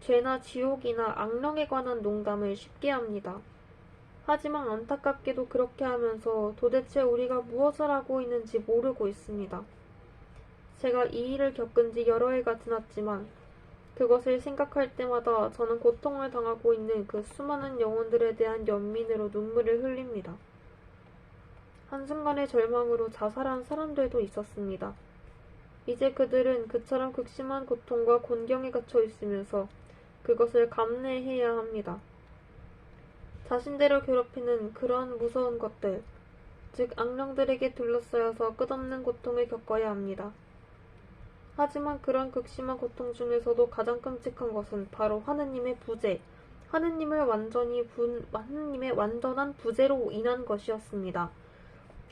죄나 지옥이나 악령에 관한 농담을 쉽게 합니다. 하지만 안타깝게도 그렇게 하면서 도대체 우리가 무엇을 하고 있는지 모르고 있습니다. 제가 이 일을 겪은 지 여러 해가 지났지만 그것을 생각할 때마다 저는 고통을 당하고 있는 그 수많은 영혼들에 대한 연민으로 눈물을 흘립니다. 한순간의 절망으로 자살한 사람들도 있었습니다. 이제 그들은 그처럼 극심한 고통과 곤경에 갇혀 있으면서 그것을 감내해야 합니다. 자신들을 괴롭히는 그런 무서운 것들, 즉 악령들에게 둘러싸여서 끝없는 고통을 겪어야 합니다. 하지만 그런 극심한 고통 중에서도 가장 끔찍한 것은 바로 하느님의 부재, 하느님의 완전한 부재로 인한 것이었습니다.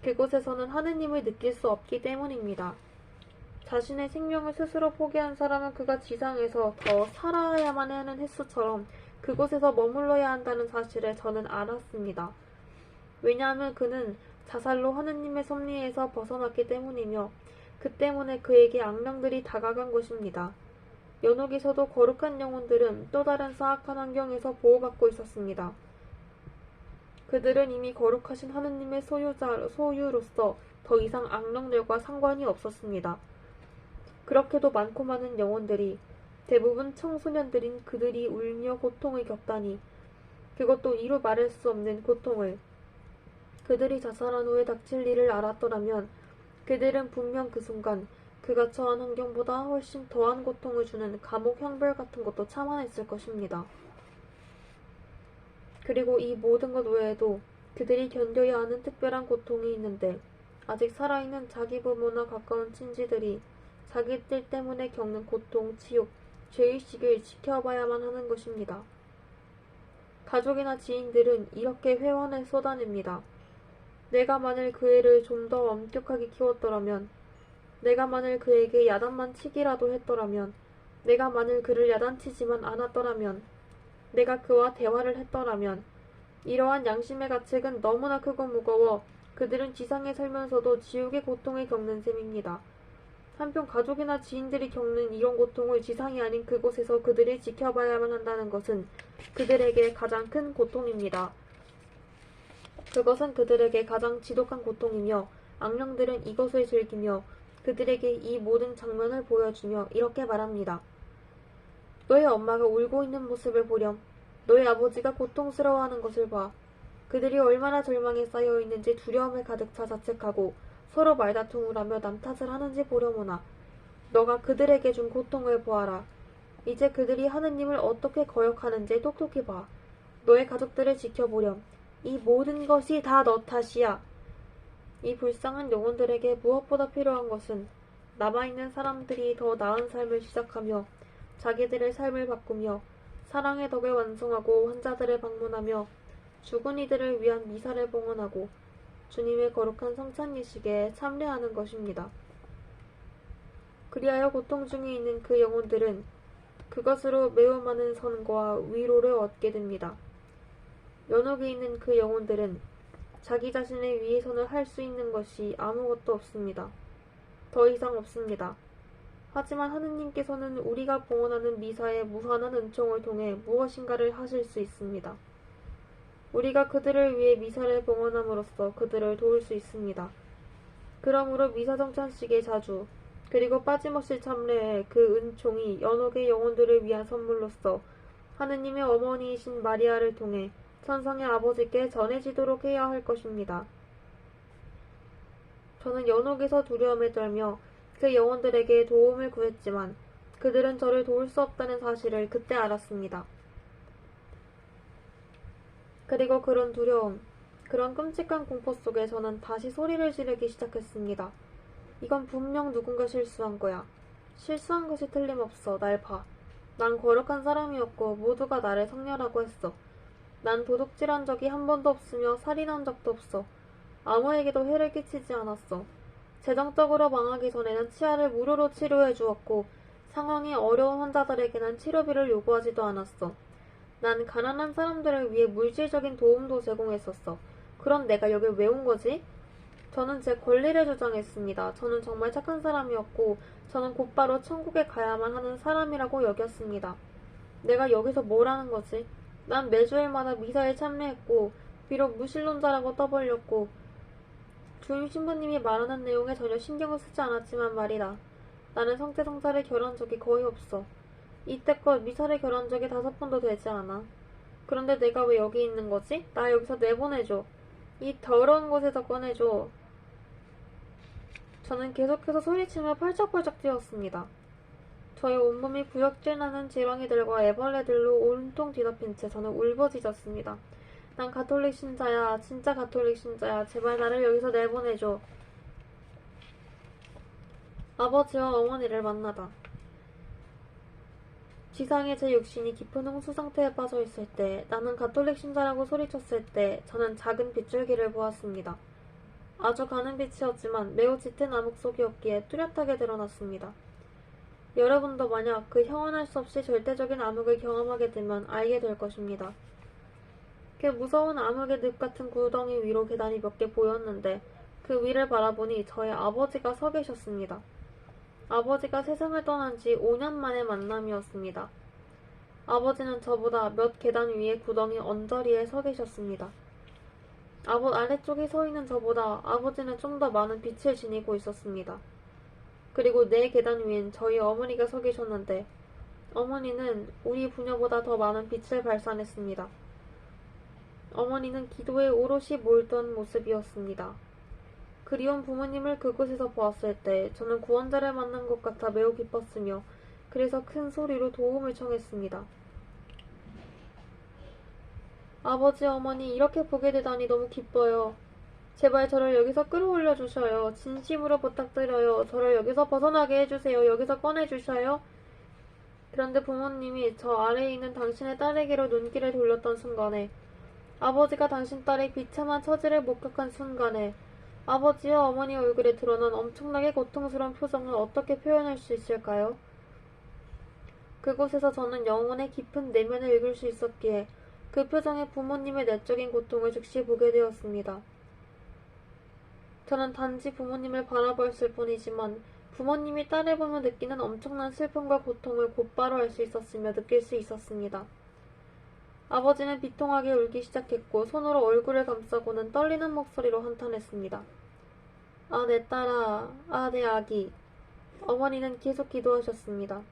그곳에서는 하느님을 느낄 수 없기 때문입니다. 자신의 생명을 스스로 포기한 사람은 그가 지상에서 더 살아야만 하는 횟수처럼 그곳에서 머물러야 한다는 사실을 저는 알았습니다. 왜냐하면 그는 자살로 하느님의 섭리에서 벗어났기 때문이며 그 때문에 그에게 악령들이 다가간 것입니다. 연옥에서도 거룩한 영혼들은 또 다른 사악한 환경에서 보호받고 있었습니다. 그들은 이미 거룩하신 하느님의 소유로서 더 이상 악령들과 상관이 없었습니다. 그렇게도 많고 많은 영혼들이, 대부분 청소년들인 그들이 울며 고통을 겪다니, 그것도 이루 말할 수 없는 고통을. 그들이 자살한 후에 닥칠 일을 알았더라면 그들은 분명 그 순간 그가 처한 환경보다 훨씬 더한 고통을 주는 감옥 형벌 같은 것도 참아냈을 것입니다. 그리고 이 모든 것 외에도 그들이 견뎌야 하는 특별한 고통이 있는데, 아직 살아있는 자기 부모나 가까운 친지들이 자기들 때문에 겪는 고통, 지옥, 죄의식을 지켜봐야만 하는 것입니다. 가족이나 지인들은 이렇게 회원을 쏟아냅니다. 내가 만일 그 애를 좀 더 엄격하게 키웠더라면, 내가 만일 그에게 야단만 치기라도 했더라면, 내가 만일 그를 야단치지만 않았더라면, 내가 그와 대화를 했더라면, 이러한 양심의 가책은 너무나 크고 무거워 그들은 지상에 살면서도 지옥의 고통을 겪는 셈입니다. 한편 가족이나 지인들이 겪는 이런 고통을 지상이 아닌 그곳에서 그들이 지켜봐야만 한다는 것은 그들에게 가장 큰 고통입니다. 그것은 그들에게 가장 지독한 고통이며, 악령들은 이것을 즐기며 그들에게 이 모든 장면을 보여주며 이렇게 말합니다. 너의 엄마가 울고 있는 모습을 보렴. 너의 아버지가 고통스러워하는 것을 봐. 그들이 얼마나 절망에 쌓여 있는지 두려움에 가득 차 자책하고 서로 말다툼을 하며 남 탓을 하는지 보려무나. 너가 그들에게 준 고통을 보아라. 이제 그들이 하느님을 어떻게 거역하는지 똑똑히 봐. 너의 가족들을 지켜보렴. 이 모든 것이 다 너 탓이야. 이 불쌍한 영혼들에게 무엇보다 필요한 것은 남아있는 사람들이 더 나은 삶을 시작하며 자기들의 삶을 바꾸며 사랑의 덕을 완성하고 환자들을 방문하며 죽은 이들을 위한 미사를 봉헌하고 주님의 거룩한 성찬 예식에 참여하는 것입니다. 그리하여 고통 중에 있는 그 영혼들은 그것으로 매우 많은 선과 위로를 얻게 됩니다. 연옥에 있는 그 영혼들은 자기 자신을 위해서는 할 수 있는 것이 아무것도 없습니다. 더 이상 없습니다. 하지만 하느님께서는 우리가 봉헌하는 미사의 무한한 은총을 통해 무엇인가를 하실 수 있습니다. 우리가 그들을 위해 미사를 봉헌함으로써 그들을 도울 수 있습니다. 그러므로 미사정찬식에 자주, 그리고 빠짐없이 참여해 그 은총이 연옥의 영혼들을 위한 선물로서 하느님의 어머니이신 마리아를 통해 천상의 아버지께 전해지도록 해야 할 것입니다. 저는 연옥에서 두려움에 떨며 그 영혼들에게 도움을 구했지만 그들은 저를 도울 수 없다는 사실을 그때 알았습니다. 그리고 그런 두려움, 그런 끔찍한 공포 속에 저는 다시 소리를 지르기 시작했습니다. 이건 분명 누군가 실수한 거야. 실수한 것이 틀림없어. 날 봐. 난 거룩한 사람이었고 모두가 나를 성녀라고 했어. 난 도둑질한 적이 한 번도 없으며 살인한 적도 없어. 아무에게도 해를 끼치지 않았어. 재정적으로 망하기 전에는 치아를 무료로 치료해 주었고 상황이 어려운 환자들에게는 치료비를 요구하지도 않았어. 난 가난한 사람들을 위해 물질적인 도움도 제공했었어. 그럼 내가 여길 왜 온 거지? 저는 제 권리를 주장했습니다. 저는 정말 착한 사람이었고 저는 곧바로 천국에 가야만 하는 사람이라고 여겼습니다. 내가 여기서 뭘 하는 거지? 난 매주일마다 미사에 참여했고 비록 무신론자라고 떠벌렸고 주임 신부님이 말하는 내용에 전혀 신경을 쓰지 않았지만 말이다. 나는 성태성사를 결한 적이 거의 없어. 이때껏 미사를 결한 적이 5번도 되지 않아. 그런데 내가 왜 여기 있는 거지? 나 여기서 내보내줘. 이 더러운 곳에서 꺼내줘. 저는 계속해서 소리치며 펄쩍펄쩍 뛰었습니다. 저의 온몸이 구역질나는 지렁이들과 애벌레들로 온통 뒤덮인 채 저는 울부짖었습니다. 난 가톨릭 신자야. 진짜 가톨릭 신자야. 제발 나를 여기서 내보내줘. 아버지와 어머니를 만나다. 지상의 제 육신이 깊은 홍수 상태에 빠져 있을 때, 나는 가톨릭 신자라고 소리쳤을 때, 저는 작은 빗줄기를 보았습니다. 아주 가는 빛이었지만 매우 짙은 암흑 속이었기에 뚜렷하게 드러났습니다. 여러분도 만약 그 형언할 수 없이 절대적인 암흑을 경험하게 되면 알게 될 것입니다. 그 무서운 암흑의 늪 같은 구덩이 위로 계단이 몇 개 보였는데 그 위를 바라보니 저의 아버지가 서 계셨습니다. 아버지가 세상을 떠난 지 5년 만의 만남이었습니다. 아버지는 저보다 몇 계단 위의 구덩이 언저리에 서 계셨습니다. 아래쪽에 서 있는 저보다 아버지는 좀 더 많은 빛을 지니고 있었습니다. 그리고 4계단 위엔 저희 어머니가 서 계셨는데 어머니는 우리 부녀보다 더 많은 빛을 발산했습니다. 어머니는 기도에 오롯이 몰두한 모습이었습니다. 그리운 부모님을 그곳에서 보았을 때 저는 구원자를 만난 것 같아 매우 기뻤으며 그래서 큰 소리로 도움을 청했습니다. 아버지, 어머니 이렇게 보게 되다니 너무 기뻐요. 제발 저를 여기서 끌어올려 주셔요. 진심으로 부탁드려요. 저를 여기서 벗어나게 해주세요. 여기서 꺼내주셔요. 그런데 부모님이 저 아래에 있는 당신의 딸에게로 눈길을 돌렸던 순간에 아버지가 당신 딸의 비참한 처지를 목격한 순간에 아버지와 어머니 얼굴에 드러난 엄청나게 고통스러운 표정을 어떻게 표현할 수 있을까요? 그곳에서 저는 영혼의 깊은 내면을 읽을 수 있었기에 그 표정에 부모님의 내적인 고통을 즉시 보게 되었습니다. 저는 단지 부모님을 바라보았을 뿐이지만 부모님이 딸을 보며 느끼는 엄청난 슬픔과 고통을 곧바로 알 수 있었으며 느낄 수 있었습니다. 아버지는 비통하게 울기 시작했고 손으로 얼굴을 감싸고는 떨리는 목소리로 한탄했습니다. 아, 내 딸아. 아, 내 아기. 어머니는 계속 기도하셨습니다.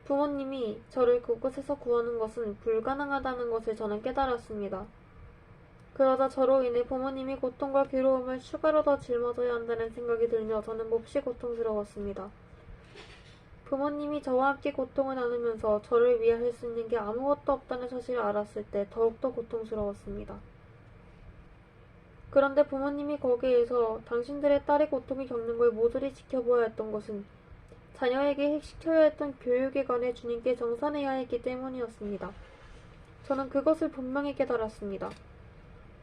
부모님이 저를 그곳에서 구하는 것은 불가능하다는 것을 저는 깨달았습니다. 그러자 저로 인해 부모님이 고통과 괴로움을 추가로 더 짊어져야 한다는 생각이 들며 저는 몹시 고통스러웠습니다. 부모님이 저와 함께 고통을 나누면서 저를 위해 할 수 있는 게 아무것도 없다는 사실을 알았을 때 더욱더 고통스러웠습니다. 그런데 부모님이 거기에서 당신들의 딸이 고통을 겪는 걸 모조리 지켜보아야 했던 것은 자녀에게 시켜야 했던 교육에 관해 주님께 정산해야 했기 때문이었습니다. 저는 그것을 분명히 깨달았습니다.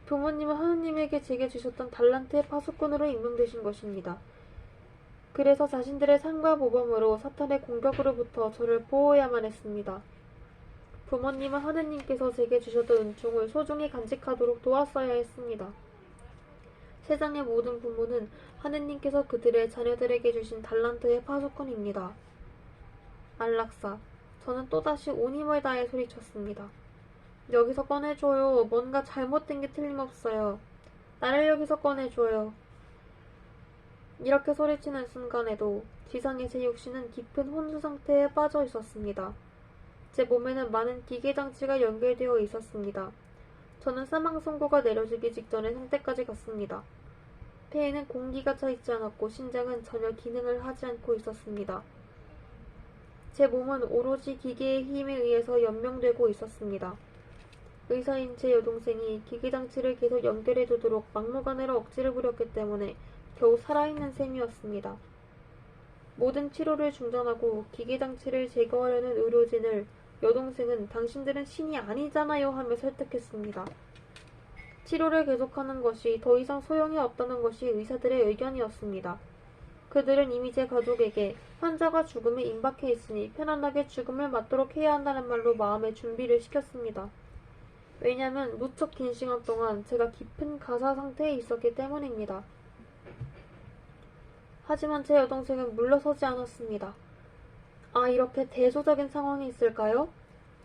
부모님은 하느님에게 제게 주셨던 달란트의 파수꾼으로 임명되신 것입니다. 그래서 자신들의 삶과 모범으로 사탄의 공격으로부터 저를 보호해야만 했습니다. 부모님은 하느님께서 제게 주셨던 은총을 소중히 간직하도록 도왔어야 했습니다. 세상의 모든 부모는 하느님께서 그들의 자녀들에게 주신 달란트의 파수꾼입니다. 안락사. 저는 또다시 온 힘을 다해 소리쳤습니다. 여기서 꺼내줘요. 뭔가 잘못된 게 틀림없어요. 나를 여기서 꺼내줘요. 이렇게 소리치는 순간에도 지상의 제 육신은 깊은 혼수 상태에 빠져 있었습니다. 제 몸에는 많은 기계장치가 연결되어 있었습니다. 저는 사망 선고가 내려지기 직전의 상태까지 갔습니다. 폐에는 공기가 차 있지 않았고 심장은 전혀 기능을 하지 않고 있었습니다. 제 몸은 오로지 기계의 힘에 의해서 연명되고 있었습니다. 의사인 제 여동생이 기계장치를 계속 연결해두도록 막무가내로 억지를 부렸기 때문에 겨우 살아있는 셈이었습니다. 모든 치료를 중단하고 기계장치를 제거하려는 의료진을 여동생은 당신들은 신이 아니잖아요 하며 설득했습니다. 치료를 계속하는 것이 더 이상 소용이 없다는 것이 의사들의 의견이었습니다. 그들은 이미 제 가족에게 환자가 죽음에 임박해 있으니 편안하게 죽음을 맞도록 해야 한다는 말로 마음의 준비를 시켰습니다. 왜냐하면 무척 긴 시간 동안 제가 깊은 가사 상태에 있었기 때문입니다. 하지만 제 여동생은 물러서지 않았습니다. 아, 이렇게 대조적인 상황이 있을까요?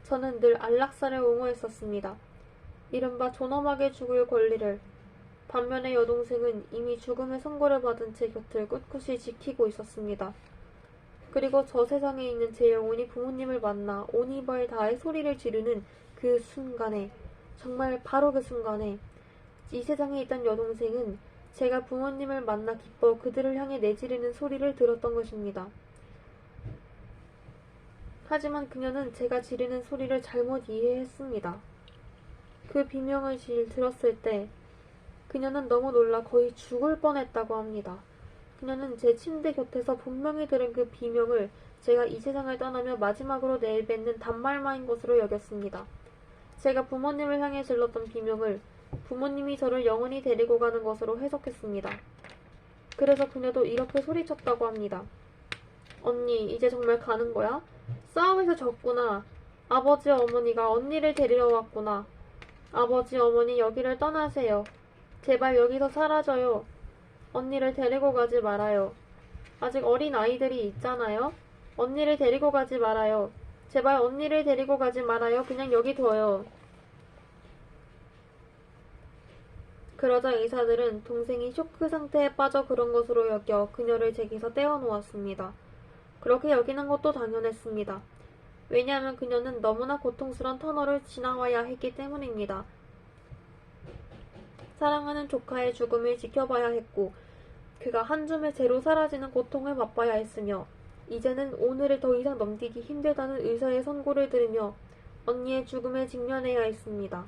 저는 늘 안락사를 옹호했었습니다. 이른바 존엄하게 죽을 권리를. 반면에 여동생은 이미 죽음의 선고를 받은 제 곁을 꿋꿋이 지키고 있었습니다. 그리고 저 세상에 있는 제 영혼이 부모님을 만나 온 힘을 다해 소리를 지르는 그 순간에, 정말 바로 그 순간에 이 세상에 있던 여동생은 제가 부모님을 만나 기뻐 그들을 향해 내지르는 소리를 들었던 것입니다. 하지만 그녀는 제가 지르는 소리를 잘못 이해했습니다. 그 비명을 들었을 때 그녀는 너무 놀라 거의 죽을 뻔했다고 합니다. 그녀는 제 침대 곁에서 분명히 들은 그 비명을 제가 이 세상을 떠나며 마지막으로 내뱉는 단말마인 것으로 여겼습니다. 제가 부모님을 향해 질렀던 비명을 부모님이 저를 영원히 데리고 가는 것으로 해석했습니다. 그래서 그녀도 이렇게 소리쳤다고 합니다. 언니, 이제 정말 가는 거야? 싸움에서 졌구나. 아버지, 어머니가 언니를 데리러 왔구나. 아버지, 어머니 여기를 떠나세요. 제발 여기서 사라져요. 언니를 데리고 가지 말아요. 아직 어린 아이들이 있잖아요. 언니를 데리고 가지 말아요. 제발 언니를 데리고 가지 말아요. 그냥 여기 둬요. 그러자 의사들은 동생이 쇼크 상태에 빠져 그런 것으로 여겨 그녀를 제기서 떼어놓았습니다. 그렇게 여기는 것도 당연했습니다. 왜냐하면 그녀는 너무나 고통스러운 터널을 지나와야 했기 때문입니다. 사랑하는 조카의 죽음을 지켜봐야 했고 그가 한 줌의 재로 사라지는 고통을 맛봐야 했으며 이제는 오늘을 더 이상 넘기기 힘들다는 의사의 선고를 들으며 언니의 죽음에 직면해야 했습니다.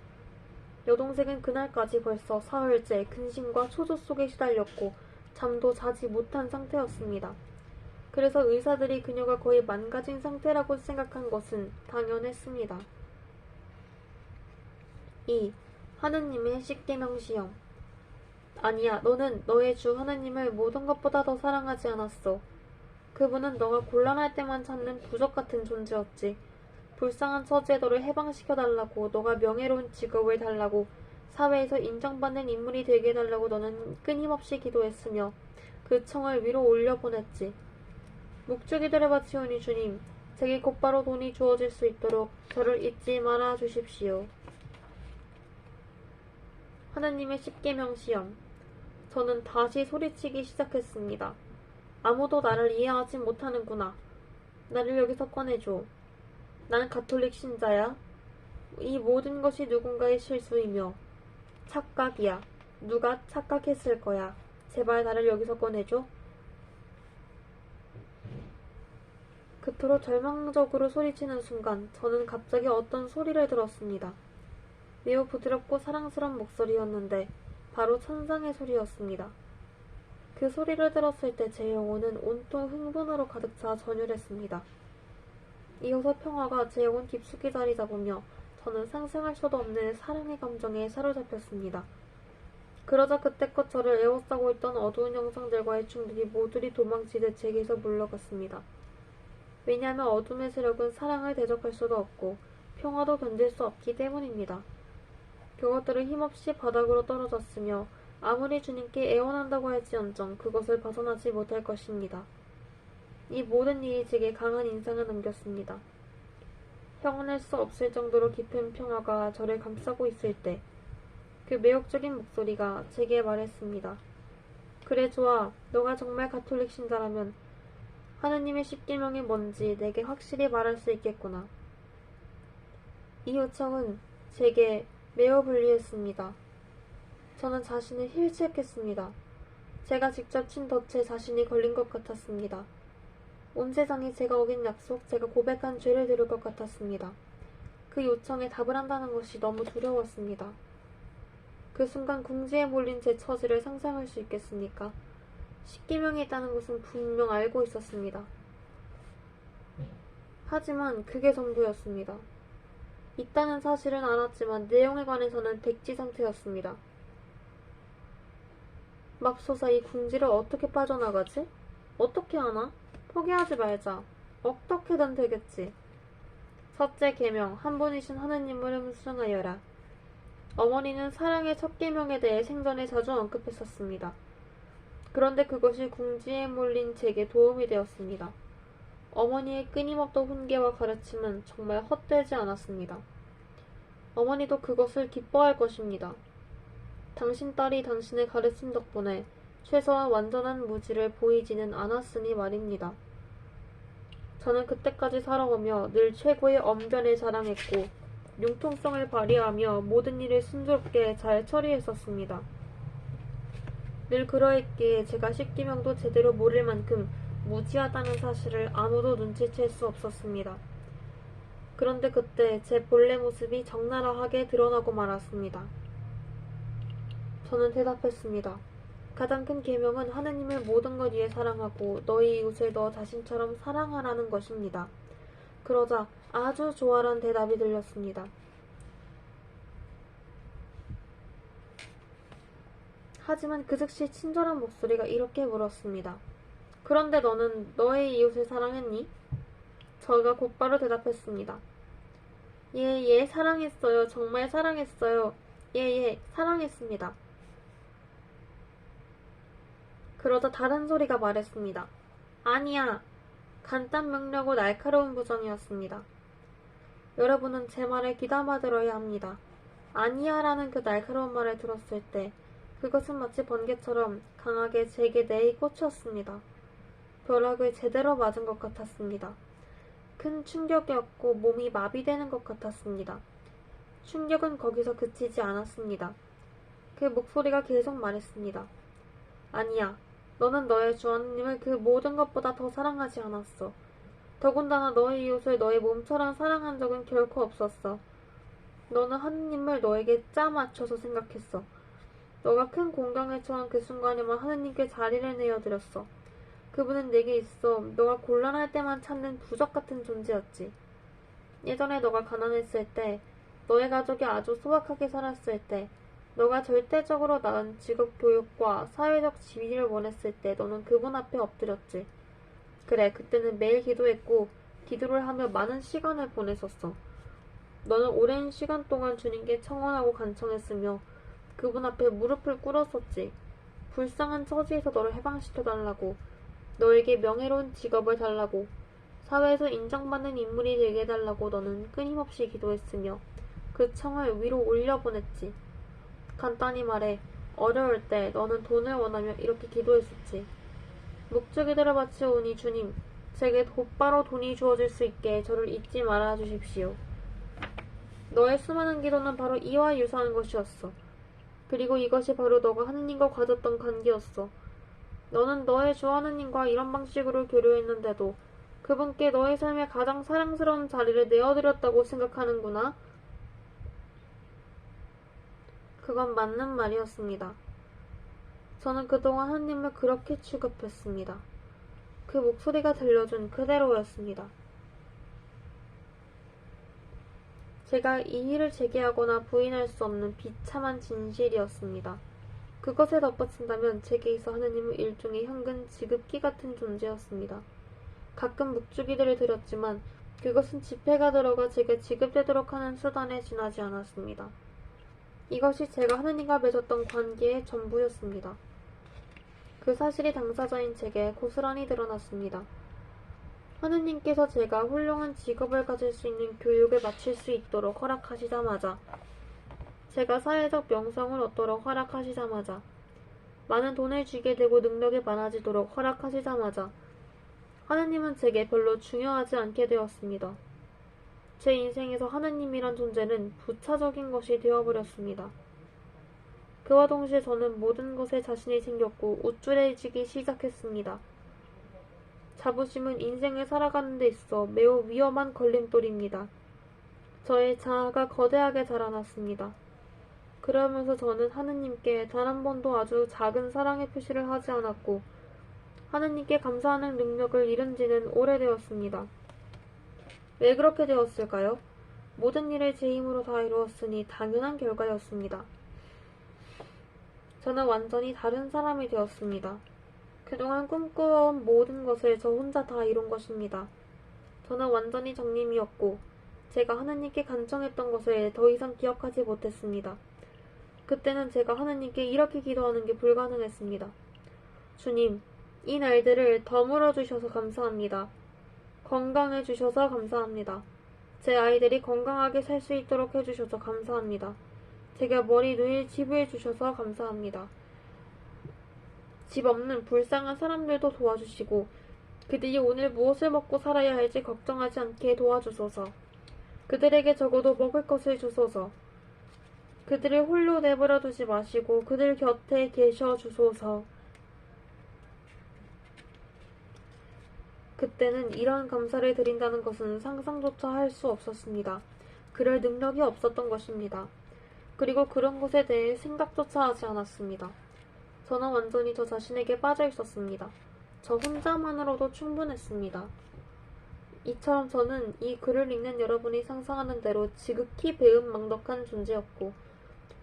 여동생은 그날까지 벌써 사흘째 근심과 초조 속에 시달렸고 잠도 자지 못한 상태였습니다. 그래서 의사들이 그녀가 거의 망가진 상태라고 생각한 것은 당연했습니다. 2. 하느님의 십계명 시험. 아니야, 너는 너의 주 하느님을 모든 것보다 더 사랑하지 않았어. 그분은 너가 곤란할 때만 찾는 부적 같은 존재였지. 불쌍한 처지에 너를 해방시켜달라고, 너가 명예로운 직업을 달라고, 사회에서 인정받는 인물이 되게 해달라고 너는 끊임없이 기도했으며 그 청을 위로 올려보냈지. 묵주기들을 바치오니 주님, 제게 곧바로 돈이 주어질 수 있도록 저를 잊지 말아 주십시오. 하느님의 십계명 시험. 저는 다시 소리치기 시작했습니다. 아무도 나를 이해하지 못하는구나. 나를 여기서 꺼내줘. 나는 가톨릭 신자야. 이 모든 것이 누군가의 실수이며 착각이야. 누가 착각했을 거야. 제발 나를 여기서 꺼내줘. 그토록 절망적으로 소리치는 순간 저는 갑자기 어떤 소리를 들었습니다. 매우 부드럽고 사랑스러운 목소리였는데 바로 천상의 소리였습니다. 그 소리를 들었을 때 제 영혼은 온통 흥분으로 가득 차 전율했습니다. 이어서 평화가 제 영혼 깊숙이 자리 잡으며 저는 상상할 수도 없는 사랑의 감정에 사로잡혔습니다. 그러자 그때껏 저를 에워싸고 있던 어두운 영상들과의 충돌이 모두리 도망치듯 제게서 물러갔습니다. 왜냐하면 어둠의 세력은 사랑을 대적할 수도 없고 평화도 견딜 수 없기 때문입니다. 그것들은 힘없이 바닥으로 떨어졌으며 아무리 주님께 애원한다고 할지언정 그것을 벗어나지 못할 것입니다. 이 모든 일이 제게 강한 인상을 남겼습니다. 형언할 수 없을 정도로 깊은 평화가 저를 감싸고 있을 때 그 매혹적인 목소리가 제게 말했습니다. 그래 좋아. 너가 정말 가톨릭 신자라면 하느님의 십계명이 뭔지 내게 확실히 말할 수 있겠구나. 이 요청은 제게 매우 불리했습니다. 저는 자신을 힐책했습니다. 제가 직접 친 덫에 자신이 걸린 것 같았습니다. 온 세상이 제가 어긴 약속, 제가 고백한 죄를 들을 것 같았습니다. 그 요청에 답을 한다는 것이 너무 두려웠습니다. 그 순간 궁지에 몰린 제 처지를 상상할 수 있겠습니까? 십계명이 있다는 것은 분명 알고 있었습니다. 하지만 그게 전부였습니다. 있다는 사실은 알았지만 내용에 관해서는 백지 상태였습니다. 맙소사 이 궁지를 어떻게 빠져나가지? 어떻게 하나? 포기하지 말자. 어떻게든 되겠지. 첫째 계명, 한 분이신 하느님을 음순하여라. 어머니는 사랑의 첫 계명에 대해 생전에 자주 언급했었습니다. 그런데 그것이 궁지에 몰린 제게 도움이 되었습니다. 어머니의 끊임없던 훈계와 가르침은 정말 헛되지 않았습니다. 어머니도 그것을 기뻐할 것입니다. 당신 딸이 당신의 가르침 덕분에 최소한 완전한 무지를 보이지는 않았으니 말입니다. 저는 그때까지 살아오며 늘 최고의 언변을 자랑했고 융통성을 발휘하며 모든 일을 순조롭게 잘 처리했었습니다. 늘 그러했기에 제가 십기명도 제대로 모를 만큼 무지하다는 사실을 아무도 눈치챌 수 없었습니다. 그런데 그때 제 본래 모습이 적나라하게 드러나고 말았습니다. 저는 대답했습니다. 가장 큰 계명은 하느님을 모든 것 위에 사랑하고 너희 이웃을 너 자신처럼 사랑하라는 것입니다. 그러자 아주 조아란 대답이 들렸습니다. 하지만 그 즉시 친절한 목소리가 이렇게 물었습니다. 그런데 너는 너의 이웃을 사랑했니? 저가 곧바로 대답했습니다. 예, 사랑했어요. 정말 사랑했어요. 예, 사랑했습니다. 그러자 다른 소리가 말했습니다. 아니야. 간단 명료하고 날카로운 부정이었습니다. 여러분은 제 말을 귀담아 들어야 합니다. 아니야라는 그 날카로운 말을 들었을 때 그것은 마치 번개처럼 강하게 제게 내이 꽂혔습니다. 벼락을 제대로 맞은 것 같았습니다. 큰 충격이었고 몸이 마비되는 것 같았습니다. 충격은 거기서 그치지 않았습니다. 그 목소리가 계속 말했습니다. 아니야. 너는 너의 주 하느님을 그 모든 것보다 더 사랑하지 않았어. 더군다나 너의 이웃을 너의 몸처럼 사랑한 적은 결코 없었어. 너는 하느님을 너에게 짜 맞춰서 생각했어. 너가 큰 공경에 처한 그 순간에만 하느님께 자리를 내어드렸어. 그분은 내게 있어 너가 곤란할 때만 찾는 부적 같은 존재였지. 예전에 너가 가난했을 때, 너의 가족이 아주 소박하게 살았을 때, 너가 절대적으로 나은 직업 교육과 사회적 지위를 원했을 때 너는 그분 앞에 엎드렸지. 그래, 그때는 매일 기도했고 기도를 하며 많은 시간을 보냈었어. 너는 오랜 시간 동안 주님께 청원하고 간청했으며 그분 앞에 무릎을 꿇었었지. 불쌍한 처지에서 너를 해방시켜달라고, 너에게 명예로운 직업을 달라고, 사회에서 인정받는 인물이 되게 해달라고 너는 끊임없이 기도했으며 그 청을 위로 올려보냈지. 간단히 말해, 어려울 때 너는 돈을 원하며 이렇게 기도했었지. 목적이들을 바치오니 주님, 제게 곧바로 돈이 주어질 수 있게 저를 잊지 말아 주십시오. 너의 수많은 기도는 바로 이와 유사한 것이었어. 그리고 이것이 바로 너가 하느님과 가졌던 관계였어. 너는 너의 주 하느님과 이런 방식으로 교류했는데도 그분께 너의 삶의 가장 사랑스러운 자리를 내어드렸다고 생각하는구나. 그건 맞는 말이었습니다. 저는 그동안 하느님을 그렇게 취급했습니다. 그 목소리가 들려준 그대로였습니다. 제가 이의를 제기하거나 부인할 수 없는 비참한 진실이었습니다. 그것에 덧붙인다면 제게 있어 하느님은 일종의 현금 지급기 같은 존재였습니다. 가끔 묵주기들을 드렸지만 그것은 지폐가 들어가 제게 지급되도록 하는 수단에 지나지 않았습니다. 이것이 제가 하느님과 맺었던 관계의 전부였습니다. 그 사실이 당사자인 제게 고스란히 드러났습니다. 하느님께서 제가 훌륭한 직업을 가질 수 있는 교육을 마칠 수 있도록 허락하시자마자, 제가 사회적 명성을 얻도록 허락하시자마자, 많은 돈을 쥐게 되고 능력이 많아지도록 허락하시자마자 하느님은 제게 별로 중요하지 않게 되었습니다. 제 인생에서 하느님이란 존재는 부차적인 것이 되어버렸습니다. 그와 동시에 저는 모든 것에 자신이 생겼고 우쭐해지기 시작했습니다. 자부심은 인생을 살아가는 데 있어 매우 위험한 걸림돌입니다. 저의 자아가 거대하게 자라났습니다. 그러면서 저는 하느님께 단 한 번도 아주 작은 사랑의 표시를 하지 않았고 하느님께 감사하는 능력을 잃은 지는 오래되었습니다. 왜 그렇게 되었을까요? 모든 일을 제 힘으로 다 이루었으니 당연한 결과였습니다. 저는 완전히 다른 사람이 되었습니다. 그동안 꿈꾸어온 모든 것을 저 혼자 다 이룬 것입니다. 저는 완전히 정님이었고 제가 하느님께 간청했던 것을 더 이상 기억하지 못했습니다. 그때는 제가 하느님께 이렇게 기도하는 게 불가능했습니다. 주님, 이 날들을 더 물어주셔서 감사합니다. 건강해 주셔서 감사합니다. 제 아이들이 건강하게 살 수 있도록 해주셔서 감사합니다. 제가 머리 누일 집을 주셔서 감사합니다. 집 없는 불쌍한 사람들도 도와주시고 그들이 오늘 무엇을 먹고 살아야 할지 걱정하지 않게 도와주소서. 그들에게 적어도 먹을 것을 주소서. 그들을 홀로 내버려 두지 마시고 그들 곁에 계셔 주소서. 그때는 이런 감사를 드린다는 것은 상상조차 할 수 없었습니다. 그럴 능력이 없었던 것입니다. 그리고 그런 것에 대해 생각조차 하지 않았습니다. 저는 완전히 저 자신에게 빠져 있었습니다. 저 혼자만으로도 충분했습니다. 이처럼 저는 이 글을 읽는 여러분이 상상하는 대로 지극히 배은망덕한 존재였고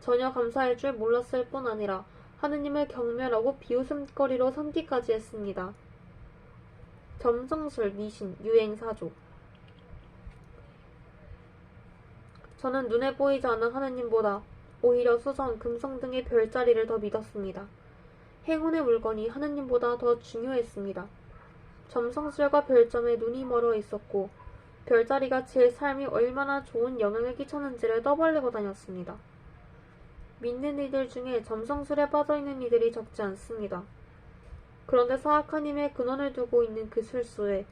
전혀 감사할 줄 몰랐을 뿐 아니라 하느님을 경멸하고 비웃음거리로 삼기까지 했습니다. 점성술, 미신, 유행사조. 저는 눈에 보이지 않는 하느님보다 오히려 수성, 금성 등의 별자리를 더 믿었습니다. 행운의 물건이 하느님보다 더 중요했습니다. 점성술과 별점에 눈이 멀어 있었고 별자리가 제 삶이 얼마나 좋은 영향을 끼쳤는지를 떠벌리고 다녔습니다. 믿는 이들 중에 점성술에 빠져있는 이들이 적지 않습니다. 그런데 사악한 힘의 근원을 두고 있는 그 술수에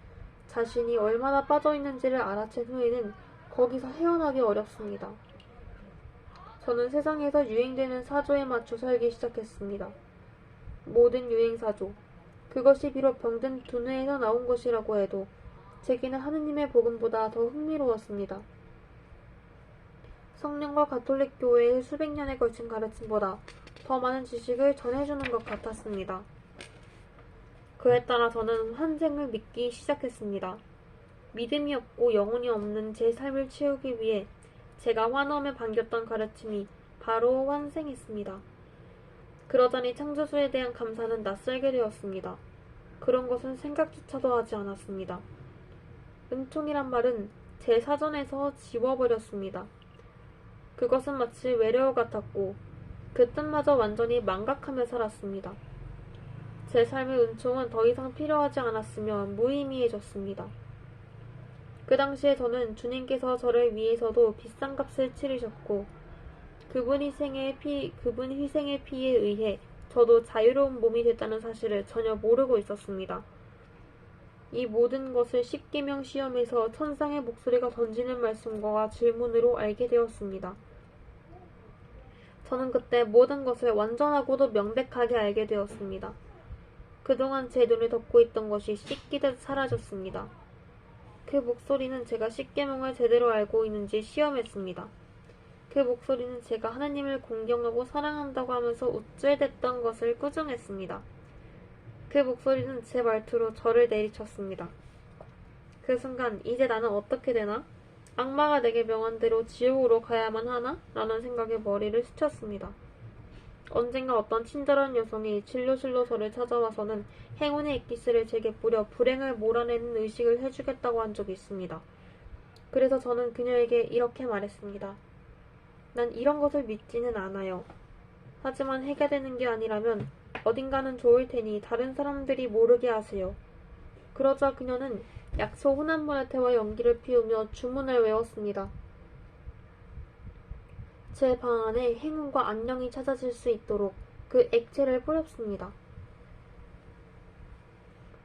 자신이 얼마나 빠져있는지를 알아챈 후에는 거기서 헤어나기 어렵습니다. 저는 세상에서 유행되는 사조에 맞춰 살기 시작했습니다. 모든 유행사조, 그것이 비록 병든 두뇌에서 나온 것이라고 해도 제게는 하느님의 복음보다 더 흥미로웠습니다. 성령과 가톨릭 교회의 수백 년에 걸친 가르침보다 더 많은 지식을 전해주는 것 같았습니다. 그에 따라 저는 환생을 믿기 시작했습니다. 믿음이 없고 영혼이 없는 제 삶을 채우기 위해 제가 환엄에 반겼던 가르침이 바로 환생했습니다. 그러자니 창조주에 대한 감사는 낯설게 되었습니다. 그런 것은 생각조차도 하지 않았습니다. 은총이란 말은 제 사전에서 지워버렸습니다. 그것은 마치 외래어 같았고 그 뜻마저 완전히 망각하며 살았습니다. 제 삶의 은총은 더 이상 필요하지 않았으며 무의미해졌습니다. 그 당시에 저는 주님께서 저를 위해서도 비싼 값을 치르셨고 그분 희생의 피에 의해 저도 자유로운 몸이 됐다는 사실을 전혀 모르고 있었습니다. 이 모든 것을 십계명 시험에서 천상의 목소리가 던지는 말씀과 질문으로 알게 되었습니다. 저는 그때 모든 것을 완전하고도 명백하게 알게 되었습니다. 그동안 제 눈을 덮고 있던 것이 씻기듯 사라졌습니다. 그 목소리는 제가 십계명을 제대로 알고 있는지 시험했습니다. 그 목소리는 제가 하나님을 공경하고 사랑한다고 하면서 우쭐댔던 것을 꾸중했습니다. 그 목소리는 제 말투로 저를 내리쳤습니다. 그 순간 이제 나는 어떻게 되나? 악마가 내게 명한 대로 지옥으로 가야만 하나? 라는 생각에 머리를 스쳤습니다. 언젠가 어떤 친절한 여성이 진료실로 저를 찾아와서는 행운의 엑기스를 제게 뿌려 불행을 몰아내는 의식을 해주겠다고 한 적이 있습니다. 그래서 저는 그녀에게 이렇게 말했습니다. 난 이런 것을 믿지는 않아요. 하지만 해가 되는 게 아니라면 어딘가는 좋을 테니 다른 사람들이 모르게 하세요. 그러자 그녀는 약초 혼합모네테와 연기를 피우며 주문을 외웠습니다. 제 방 안에 행운과 안녕이 찾아질 수 있도록 그 액체를 뿌렸습니다.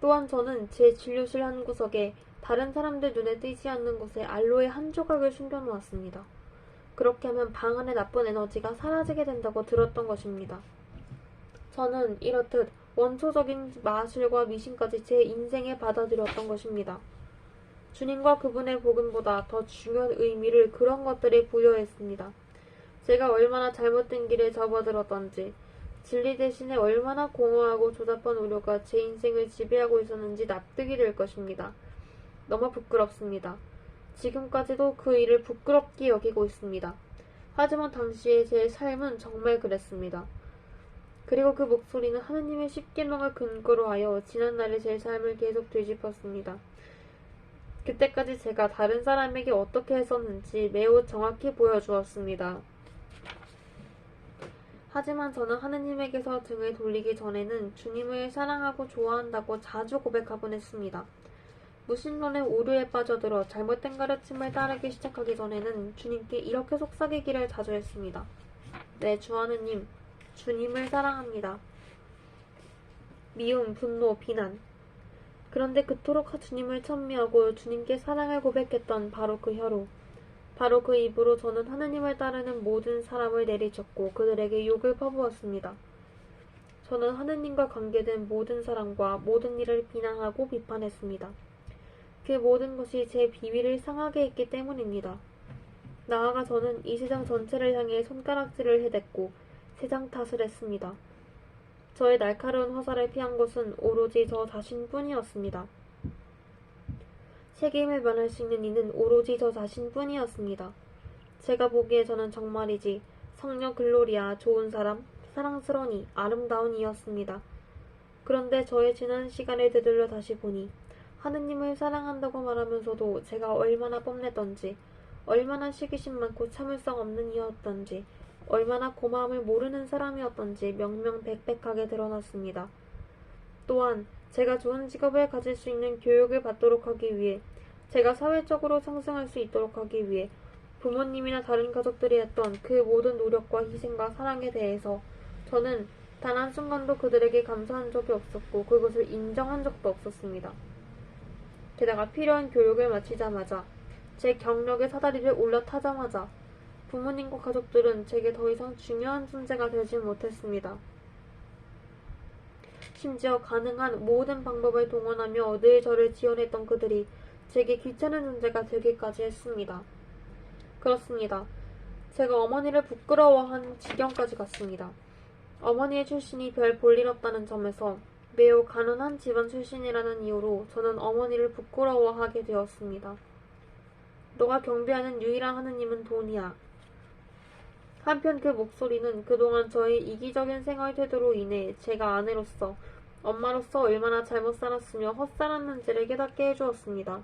또한 저는 제 진료실 한 구석에 다른 사람들 눈에 띄지 않는 곳에 알로에 한 조각을 숨겨놓았습니다. 그렇게 하면 방 안의 나쁜 에너지가 사라지게 된다고 들었던 것입니다. 저는 이렇듯 원초적인 마술과 미신까지 제 인생에 받아들였던 것입니다. 주님과 그분의 복음보다 더 중요한 의미를 그런 것들에 부여했습니다. 제가 얼마나 잘못된 길에 접어들었던지, 진리 대신에 얼마나 공허하고 조잡한 오류가 제 인생을 지배하고 있었는지 납득이 될 것입니다. 너무 부끄럽습니다. 지금까지도 그 일을 부끄럽게 여기고 있습니다. 하지만 당시의 제 삶은 정말 그랬습니다. 그리고 그 목소리는 하느님의 십계명을 근거로 하여 지난날의 제 삶을 계속 되짚었습니다. 그때까지 제가 다른 사람에게 어떻게 했었는지 매우 정확히 보여주었습니다. 하지만 저는 하느님에게서 등을 돌리기 전에는 주님을 사랑하고 좋아한다고 자주 고백하곤 했습니다. 무신론의 오류에 빠져들어 잘못된 가르침을 따르기 시작하기 전에는 주님께 이렇게 속삭이기를 자주 했습니다. 네, 주 하느님, 주님을 사랑합니다. 미움, 분노, 비난. 그런데 그토록 주님을 찬미하고 주님께 사랑을 고백했던 바로 그 혀로, 바로 그 입으로 저는 하느님을 따르는 모든 사람을 내리쳤고 그들에게 욕을 퍼부었습니다. 저는 하느님과 관계된 모든 사람과 모든 일을 비난하고 비판했습니다. 그 모든 것이 제 비위를 상하게 했기 때문입니다. 나아가 저는 이 세상 전체를 향해 손가락질을 해댔고 세상 탓을 했습니다. 저의 날카로운 화살을 피한 것은 오로지 저 자신뿐이었습니다. 책임을 면할 수 있는 이는 오로지 저 자신뿐이었습니다. 제가 보기에 저는 정말이지 성녀 글로리아, 좋은 사람, 사랑스러운 이, 아름다운 이였습니다. 그런데 저의 지난 시간을 되돌려 다시 보니 하느님을 사랑한다고 말하면서도 제가 얼마나 뽐냈던지, 얼마나 시기심 많고 참을성 없는 이였던지, 얼마나 고마움을 모르는 사람이었던지 명명백백하게 드러났습니다. 또한 제가 좋은 직업을 가질 수 있는 교육을 받도록 하기 위해, 제가 사회적으로 상승할 수 있도록 하기 위해 부모님이나 다른 가족들이 했던 그 모든 노력과 희생과 사랑에 대해서 저는 단 한순간도 그들에게 감사한 적이 없었고 그것을 인정한 적도 없었습니다. 게다가 필요한 교육을 마치자마자, 제 경력의 사다리를 올라타자마자 부모님과 가족들은 제게 더 이상 중요한 존재가 되지 못했습니다. 심지어 가능한 모든 방법을 동원하며 늘 저를 지원했던 그들이 제게 귀찮은 존재가 되기까지 했습니다. 그렇습니다. 제가 어머니를 부끄러워한 지경까지 갔습니다. 어머니의 출신이 별 볼일 없다는 점에서 매우 가난한 집안 출신이라는 이유로 저는 어머니를 부끄러워하게 되었습니다. 너가 경배하는 유일한 하느님은 돈이야. 한편 그 목소리는 그동안 저의 이기적인 생활 태도로 인해 제가 아내로서, 엄마로서 얼마나 잘못 살았으며 헛살았는지를 깨닫게 해주었습니다.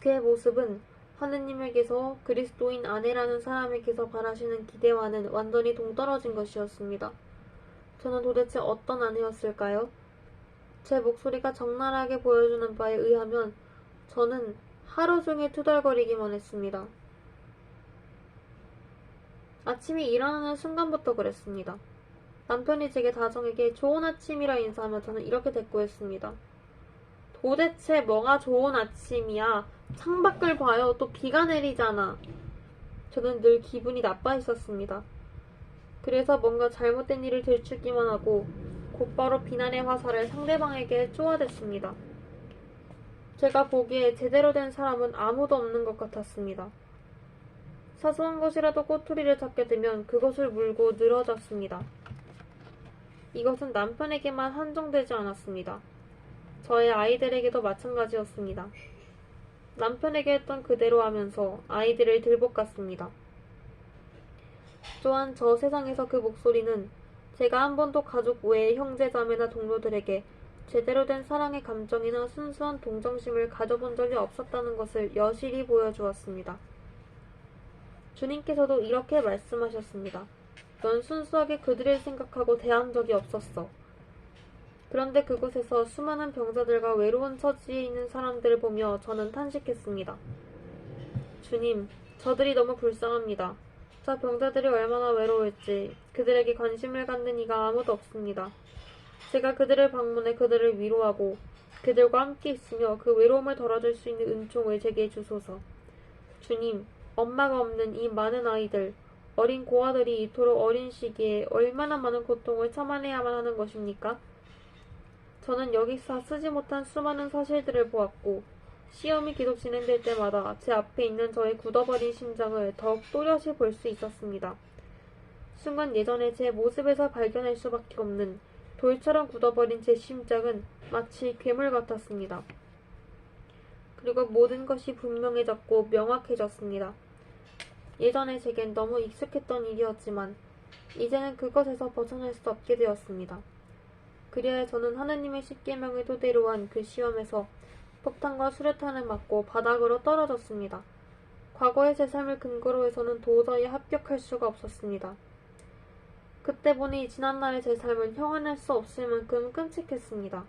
그의 모습은 하느님에게서 그리스도인 아내라는 사람에게서 바라시는 기대와는 완전히 동떨어진 것이었습니다. 저는 도대체 어떤 아내였을까요? 제 목소리가 적나라하게 보여주는 바에 의하면 저는 하루 종일 투덜거리기만 했습니다. 아침이 일어나는 순간부터 그랬습니다. 남편이 제게 다정하게 좋은 아침이라 인사하며 저는 이렇게 대꾸했습니다. 도대체 뭐가 좋은 아침이야? 창밖을 봐요. 또 비가 내리잖아. 저는 늘 기분이 나빠 있었습니다. 그래서 뭔가 잘못된 일을 들추기만 하고 곧바로 비난의 화살을 상대방에게 쏘아댔습니다. 제가 보기에 제대로 된 사람은 아무도 없는 것 같았습니다. 사소한 것이라도 꼬투리를 잡게 되면 그것을 물고 늘어졌습니다. 이것은 남편에게만 한정되지 않았습니다. 저의 아이들에게도 마찬가지였습니다. 남편에게 했던 그대로 하면서 아이들을 들볶았습니다. 또한 저 세상에서 그 목소리는 제가 한 번도 가족 외의 형제 자매나 동료들에게 제대로 된 사랑의 감정이나 순수한 동정심을 가져본 적이 없었다는 것을 여실히 보여주었습니다. 주님께서도 이렇게 말씀하셨습니다. 넌 순수하게 그들을 생각하고 대한 적이 없었어. 그런데 그곳에서 수많은 병자들과 외로운 처지에 있는 사람들을 보며 저는 탄식했습니다. 주님, 저들이 너무 불쌍합니다. 저 병자들이 얼마나 외로울지 그들에게 관심을 갖는 이가 아무도 없습니다. 제가 그들을 방문해 그들을 위로하고 그들과 함께 있으며 그 외로움을 덜어줄 수 있는 은총을 제게 주소서. 주님, 엄마가 없는 이 많은 아이들, 어린 고아들이 이토록 어린 시기에 얼마나 많은 고통을 참아내야만 하는 것입니까? 저는 여기서 쓰지 못한 수많은 사실들을 보았고 시험이 계속 진행될 때마다 제 앞에 있는 저의 굳어버린 심장을 더욱 또렷이 볼 수 있었습니다. 순간 예전에 제 모습에서 발견할 수밖에 없는 돌처럼 굳어버린 제 심장은 마치 괴물 같았습니다. 그리고 모든 것이 분명해졌고 명확해졌습니다. 예전에 제겐 너무 익숙했던 일이었지만 이제는 그것에서 벗어날 수 없게 되었습니다. 그리하여 저는 하느님의 십계명을 토대로 한 그 시험에서 폭탄과 수류탄을 맞고 바닥으로 떨어졌습니다. 과거의 제 삶을 근거로 해서는 도저히 합격할 수가 없었습니다. 그때 보니 지난날의 제 삶은 형언할 수 없을 만큼 끔찍했습니다.